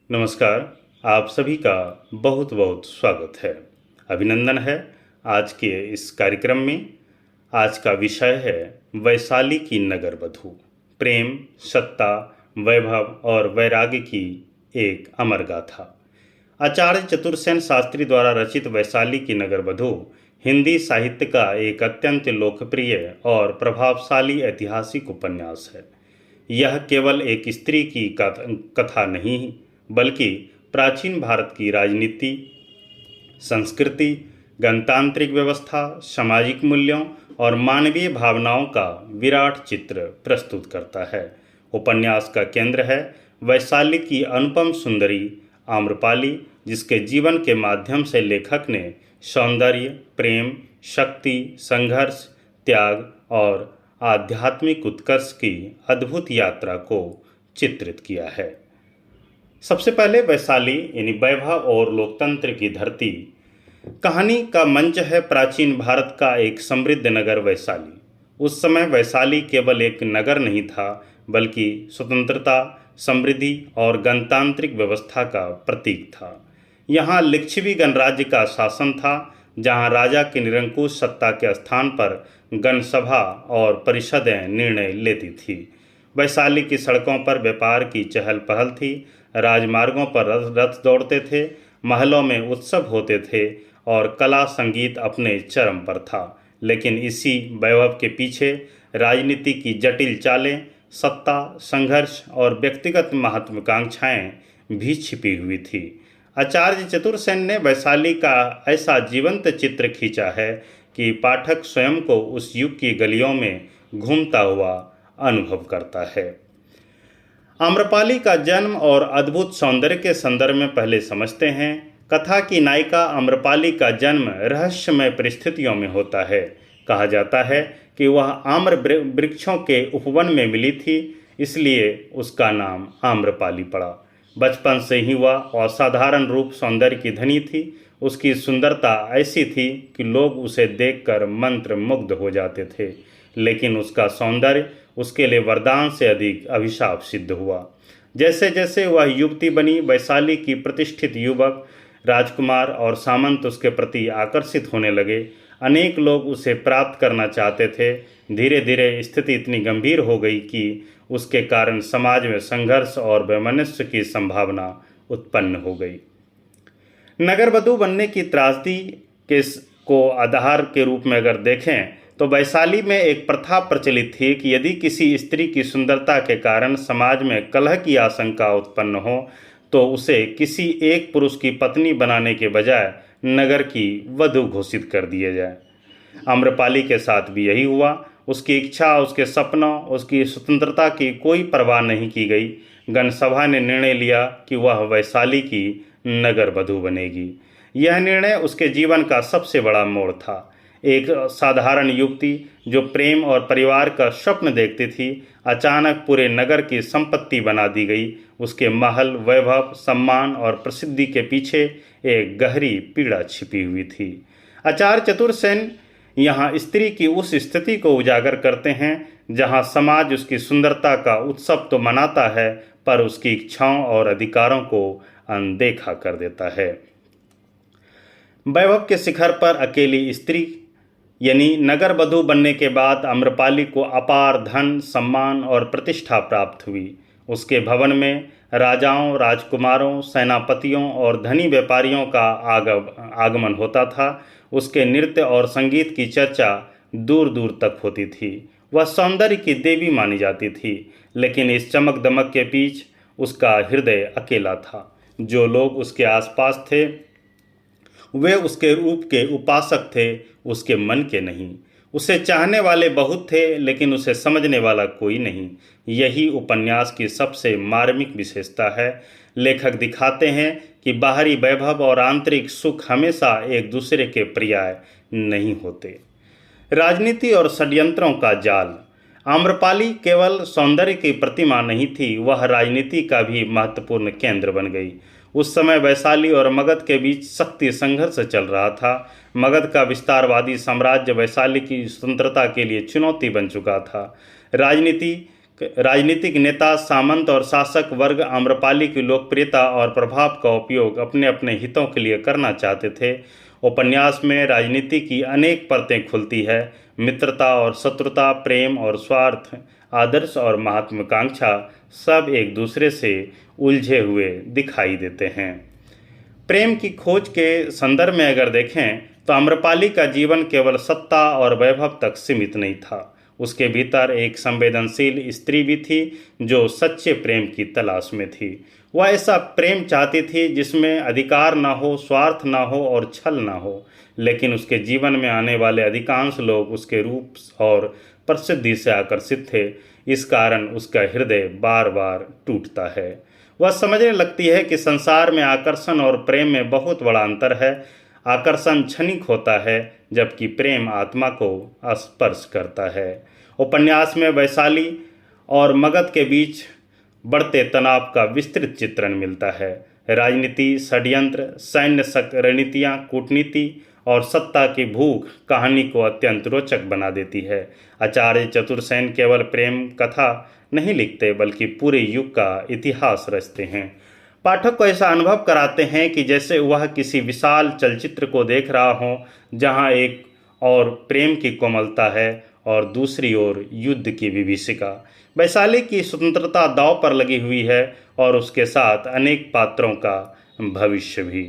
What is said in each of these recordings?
नमस्कार। आप सभी का बहुत बहुत स्वागत है, अभिनंदन है आज के इस कार्यक्रम में। आज का विषय है वैशाली की नगर वधू, प्रेम, सत्ता, वैभव और वैराग्य की एक अमर गाथा। आचार्य चतुरसेन शास्त्री द्वारा रचित वैशाली की नगर वधू हिंदी साहित्य का एक अत्यंत लोकप्रिय और प्रभावशाली ऐतिहासिक उपन्यास है। यह केवल एक स्त्री की कथा नहीं, बल्कि प्राचीन भारत की राजनीति, संस्कृति, गणतांत्रिक व्यवस्था, सामाजिक मूल्यों और मानवीय भावनाओं का विराट चित्र प्रस्तुत करता है। उपन्यास का केंद्र है वैशाली की अनुपम सुंदरी आम्रपाली, जिसके जीवन के माध्यम से लेखक ने सौंदर्य, प्रेम, शक्ति, संघर्ष, त्याग और आध्यात्मिक उत्कर्ष की अद्भुत यात्रा को चित्रित किया है। सबसे पहले वैशाली यानी वैभव और लोकतंत्र की धरती कहानी का मंच है प्राचीन भारत का एक समृद्ध नगर वैशाली। उस समय वैशाली केवल एक नगर नहीं था, बल्कि स्वतंत्रता, समृद्धि और गणतांत्रिक व्यवस्था का प्रतीक था। यहाँ लिच्छवी गणराज्य का शासन था, जहाँ राजा की निरंकुश सत्ता के स्थान पर गणसभा और परिषदें निर्णय लेती थी। वैशाली की सड़कों पर व्यापार की चहल पहल थी, राजमार्गों पर रथ दौड़ते थे, महलों में उत्सव होते थे और कला संगीत अपने चरम पर था। लेकिन इसी वैभव के पीछे राजनीति की जटिल चालें, सत्ता, संघर्ष और व्यक्तिगत महत्वाकांक्षाएं भी छिपी हुई थी। आचार्य चतुरसेन ने वैशाली का ऐसा जीवंत चित्र खींचा है कि पाठक स्वयं को उस युग की गलियों में घूमता हुआ अनुभव करता है। आम्रपाली का जन्म और अद्भुत सौंदर्य के संदर्भ में पहले समझते हैं। कथा की नायिका आम्रपाली का जन्म रहस्यमय परिस्थितियों में होता है। कहा जाता है कि वह आम्र वृक्षों के उपवन में मिली थी, इसलिए उसका नाम आम्रपाली पड़ा। बचपन से ही वह असाधारण रूप सौंदर्य की धनी थी। उसकी सुंदरता ऐसी थी कि लोग उसे देखकर मंत्र मुग्ध हो जाते थे, लेकिन उसका सौंदर्य उसके लिए वरदान से अधिक अभिशाप सिद्ध हुआ। जैसे जैसे वह युवती बनी, वैशाली की प्रतिष्ठित युवक, राजकुमार और सामंत उसके प्रति आकर्षित होने लगे। अनेक लोग उसे प्राप्त करना चाहते थे। धीरे धीरे स्थिति इतनी गंभीर हो गई कि उसके कारण समाज में संघर्ष और वैमनस्य की संभावना उत्पन्न हो गई। नगर वधू बनने की त्रासदी को आधार के रूप में अगर देखें तो वैशाली में एक प्रथा प्रचलित थी कि यदि किसी स्त्री की सुंदरता के कारण समाज में कलह की आशंका उत्पन्न हो तो उसे किसी एक पुरुष की पत्नी बनाने के बजाय नगर की वधू घोषित कर दिया जाए। आम्रपाली के साथ भी यही हुआ। उसकी इच्छा, उसके सपनों, उसकी स्वतंत्रता की कोई परवाह नहीं की गई। गणसभा ने निर्णय लिया कि वह वैशाली की नगर वधू बनेगी। यह निर्णय उसके जीवन का सबसे बड़ा मोड़ था। एक साधारण युवती जो प्रेम और परिवार का स्वप्न देखती थी, अचानक पूरे नगर की संपत्ति बना दी गई। उसके महल, वैभव, सम्मान और प्रसिद्धि के पीछे एक गहरी पीड़ा छिपी हुई थी। आचार्य चतुरसेन यहाँ स्त्री की उस स्थिति को उजागर करते हैं जहाँ समाज उसकी सुंदरता का उत्सव तो मनाता है, पर उसकी इच्छाओं और अधिकारों को अनदेखा कर देता है। वैभव के शिखर पर अकेली स्त्री यानी नगर वधू बनने के बाद आम्रपाली को अपार धन, सम्मान और प्रतिष्ठा प्राप्त हुई। उसके भवन में राजाओं, राजकुमारों, सेनापतियों और धनी व्यापारियों का आगमन होता था। उसके नृत्य और संगीत की चर्चा दूर दूर तक होती थी। वह सौंदर्य की देवी मानी जाती थी, लेकिन इस चमक दमक के बीच उसका हृदय अकेला था। जो लोग उसके आसपास थे वे उसके रूप के उपासक थे, उसके मन के नहीं। उसे चाहने वाले बहुत थे, लेकिन उसे समझने वाला कोई नहीं। यही उपन्यास की सबसे मार्मिक विशेषता है। लेखक दिखाते हैं कि बाहरी वैभव और आंतरिक सुख हमेशा एक दूसरे के पर्याय नहीं होते। राजनीति और षड्यंत्रों का जाल। आम्रपाली केवल सौंदर्य की प्रतिमा नहीं थी, वह राजनीति का भी महत्वपूर्ण केंद्र बन गई। उस समय वैशाली और मगध के बीच शक्ति संघर्ष चल रहा था। मगध का विस्तारवादी साम्राज्य वैशाली की स्वतंत्रता के लिए चुनौती बन चुका था। राजनीति राजनीतिक नेता, सामंत और शासक वर्ग आम्रपाली की लोकप्रियता और प्रभाव का उपयोग अपने अपने हितों के लिए करना चाहते थे। उपन्यास में राजनीति की अनेक परतें खुलती है। मित्रता और शत्रुता, प्रेम और स्वार्थ, आदर्श और महत्वाकांक्षा सब एक दूसरे से उलझे हुए दिखाई देते हैं। प्रेम की खोज के संदर्भ में अगर देखें तो आम्रपाली का जीवन केवल सत्ता और वैभव तक सीमित नहीं था। उसके भीतर एक संवेदनशील स्त्री भी थी जो सच्चे प्रेम की तलाश में थी। वह ऐसा प्रेम चाहती थी जिसमें अधिकार ना हो, स्वार्थ ना हो और छल ना हो। लेकिन उसके जीवन में आने वाले अधिकांश लोग उसके रूप और प्रसिद्धि से आकर्षित थे। इस कारण उसका हृदय बार बार टूटता है। वह समझने लगती है कि संसार में आकर्षण और प्रेम में बहुत बड़ा अंतर है। आकर्षण क्षणिक होता है जबकि प्रेम आत्मा को स्पर्श करता है। उपन्यास में वैशाली और मगध के बीच बढ़ते तनाव का विस्तृत चित्रण मिलता है। राजनीति, षड्यंत्र, सैन्य रणनीतियाँ, कूटनीति और सत्ता की भूख कहानी को अत्यंत रोचक बना देती है। आचार्य चतुर्सेन केवल प्रेम कथा नहीं लिखते बल्कि पूरे युग का इतिहास रचते हैं। पाठक को ऐसा अनुभव कराते हैं कि जैसे वह किसी विशाल चलचित्र को देख रहा हो जहां एक और प्रेम की कोमलता है और दूसरी ओर युद्ध की विभीषिका। वैशाली की स्वतंत्रता दांव पर लगी हुई है और उसके साथ अनेक पात्रों का भविष्य भी।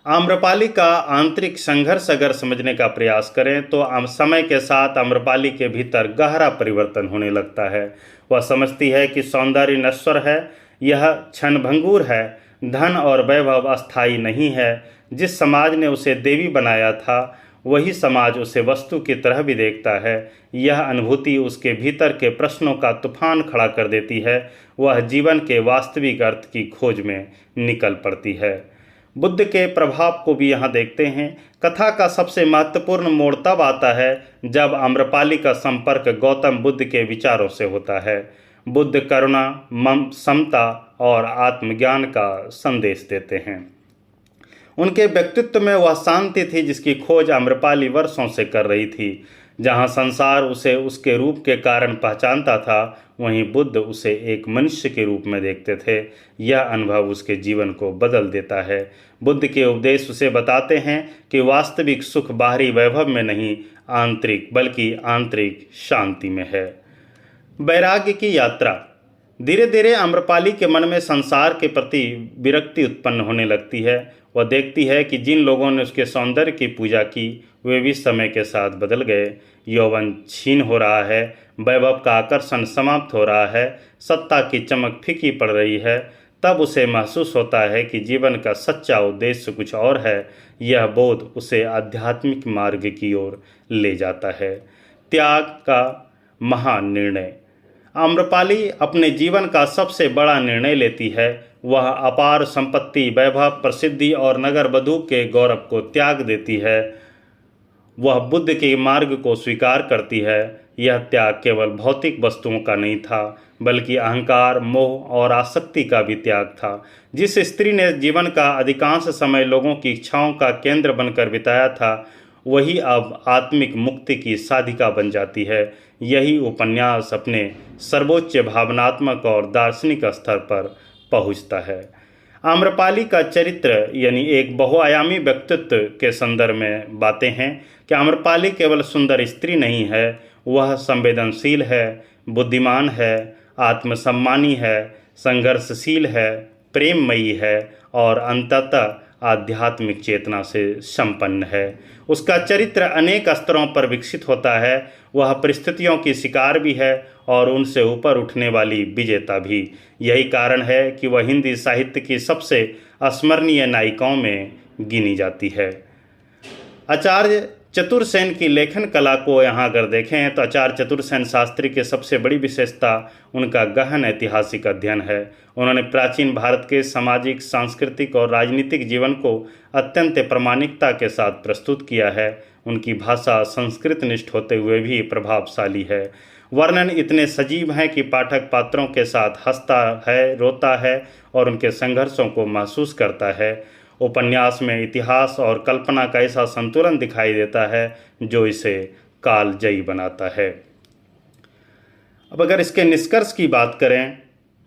आम्रपाली का आंतरिक संघर्ष अगर समझने का प्रयास करें तो समय के साथ आम्रपाली के भीतर गहरा परिवर्तन होने लगता है। वह समझती है कि सौंदर्य नश्वर है, यह क्षणभंगुर है, धन और वैभव अस्थायी नहीं है। जिस समाज ने उसे देवी बनाया था वही समाज उसे वस्तु की तरह भी देखता है। यह अनुभूति उसके भीतर के प्रश्नों का तूफान खड़ा कर देती है। वह जीवन के वास्तविक अर्थ की खोज में निकल पड़ती है। बुद्ध के प्रभाव को भी यहाँ देखते हैं। कथा का सबसे महत्वपूर्ण मोड़ तब आता है जब आम्रपाली का संपर्क गौतम बुद्ध के विचारों से होता है। बुद्ध करुणा, समता और आत्मज्ञान का संदेश देते हैं। उनके व्यक्तित्व में वह शांति थी जिसकी खोज आम्रपाली वर्षों से कर रही थी। जहाँ संसार उसे उसके रूप के कारण पहचानता था वहीं बुद्ध उसे एक मनुष्य के रूप में देखते थे। यह अनुभव उसके जीवन को बदल देता है। बुद्ध के उपदेश उसे बताते हैं कि वास्तविक सुख बाहरी वैभव में नहीं आंतरिक बल्कि आंतरिक शांति में है। वैराग्य की यात्रा। धीरे धीरे आम्रपाली के मन में संसार के प्रति विरक्ति उत्पन्न होने लगती है। वह देखती है कि जिन लोगों ने उसके सौंदर्य की पूजा की वे भी समय के साथ बदल गए। यौवन क्षीण हो रहा है, वैभव का आकर्षण समाप्त हो रहा है, सत्ता की चमक फीकी पड़ रही है। तब उसे महसूस होता है कि जीवन का सच्चा उद्देश्य कुछ और है। यह बोध उसे आध्यात्मिक मार्ग की ओर ले जाता है। त्याग का महान निर्णय। आम्रपाली अपने जीवन का सबसे बड़ा निर्णय लेती है। वह अपार संपत्ति, वैभव, प्रसिद्धि और नगर वधू के गौरव को त्याग देती है। वह बुद्ध के मार्ग को स्वीकार करती है। यह त्याग केवल भौतिक वस्तुओं का नहीं था बल्कि अहंकार, मोह और आसक्ति का भी त्याग था। जिस स्त्री ने जीवन का अधिकांश समय लोगों की इच्छाओं का केंद्र बनकर बिताया था वही अब आत्मिक मुक्ति की साधिका बन जाती है। यही उपन्यास अपने सर्वोच्च भावनात्मक और दार्शनिक स्तर पर पहुंचता है। आम्रपाली का चरित्र यानी एक बहुआयामी व्यक्तित्व के संदर्भ में बातें हैं कि आम्रपाली केवल सुंदर स्त्री नहीं है, वह संवेदनशील है, बुद्धिमान है, आत्मसम्मानी है, संघर्षशील है, प्रेममयी है और अंततः आध्यात्मिक चेतना से संपन्न है। उसका चरित्र अनेक स्तरों पर विकसित होता है। वह परिस्थितियों की शिकार भी है और उनसे ऊपर उठने वाली विजेता भी। यही कारण है कि वह हिंदी साहित्य की सबसे अस्मरणीय नायिकाओं में गिनी जाती है। आचार्य चतुर्सेन की लेखन कला को यहाँ अगर देखें तो आचार्य चतुर्सेन शास्त्री की सबसे बड़ी विशेषता उनका गहन ऐतिहासिक अध्ययन है। उन्होंने प्राचीन भारत के सामाजिक, सांस्कृतिक और राजनीतिक जीवन को अत्यंत प्रामाणिकता के साथ प्रस्तुत किया है। उनकी भाषा संस्कृत निष्ठ होते हुए भी प्रभावशाली है। वर्णन इतने सजीव हैं कि पाठक पात्रों के साथ हंसता है, रोता है और उनके संघर्षों को महसूस करता है। उपन्यास में इतिहास और कल्पना का ऐसा संतुलन दिखाई देता है जो इसे कालजयी बनाता है। अब अगर इसके निष्कर्ष की बात करें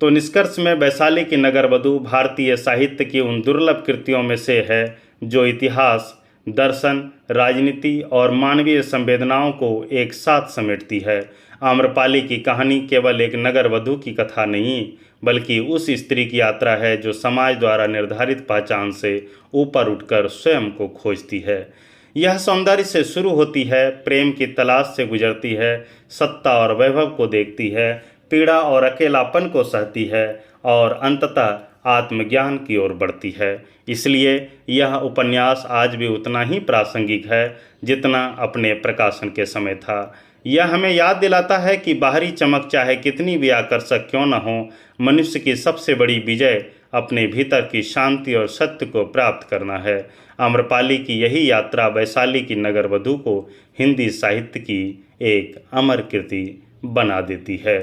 तो निष्कर्ष में वैशाली की नगरवधू भारतीय साहित्य की उन दुर्लभ कृतियों में से है जो इतिहास, दर्शन, राजनीति और मानवीय संवेदनाओं को एक साथ समेटती है। आम्रपाली की कहानी केवल एक नगरवधू की कथा नहीं, बल्कि उस स्त्री की यात्रा है जो समाज द्वारा निर्धारित पहचान से ऊपर उठकर स्वयं को खोजती है। यह सौंदर्य से शुरू होती है, प्रेम की तलाश से गुजरती है, सत्ता और वैभव को देखती है, पीड़ा और अकेलापन को सहती है और अंततः आत्मज्ञान की ओर बढ़ती है। इसलिए यह उपन्यास आज भी उतना ही प्रासंगिक है जितना अपने प्रकाशन के समय था। यह हमें याद दिलाता है कि बाहरी चमक चाहे कितनी भी आकर्षक क्यों न हो, मनुष्य की सबसे बड़ी विजय अपने भीतर की शांति और सत्य को प्राप्त करना है। आम्रपाली की यही यात्रा वैशाली की नगरवधू को हिंदी साहित्य की एक अमर कृति बना देती है।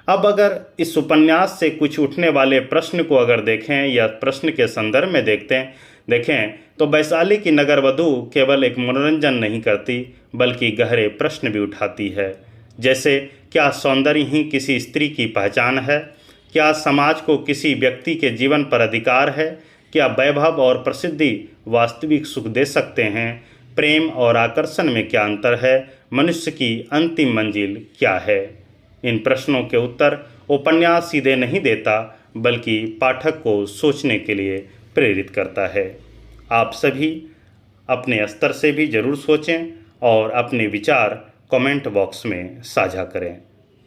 अब अगर इस उपन्यास से कुछ उठने वाले प्रश्न को अगर देखें या प्रश्न के संदर्भ में देखें तो वैशाली की नगरवधू केवल एक मनोरंजन नहीं करती, बल्कि गहरे प्रश्न भी उठाती है। जैसे, क्या सौंदर्य ही किसी स्त्री की पहचान है? क्या समाज को किसी व्यक्ति के जीवन पर अधिकार है? क्या वैभव और प्रसिद्धि वास्तविक सुख दे सकते हैं? प्रेम और आकर्षण में क्या अंतर है? मनुष्य की अंतिम मंजिल क्या है? इन प्रश्नों के उत्तर उपन्यास सीधे नहीं देता, बल्कि पाठक को सोचने के लिए प्रेरित करता है। आप सभी अपने स्तर से भी जरूर सोचें और अपने विचार कमेंट बॉक्स में साझा करें।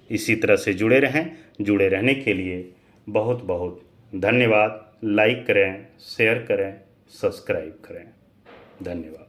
इसी तरह से जुड़े रहें। जुड़े रहने के लिए बहुत बहुत धन्यवाद। लाइक करें, शेयर करें, सब्सक्राइब करें। धन्यवाद।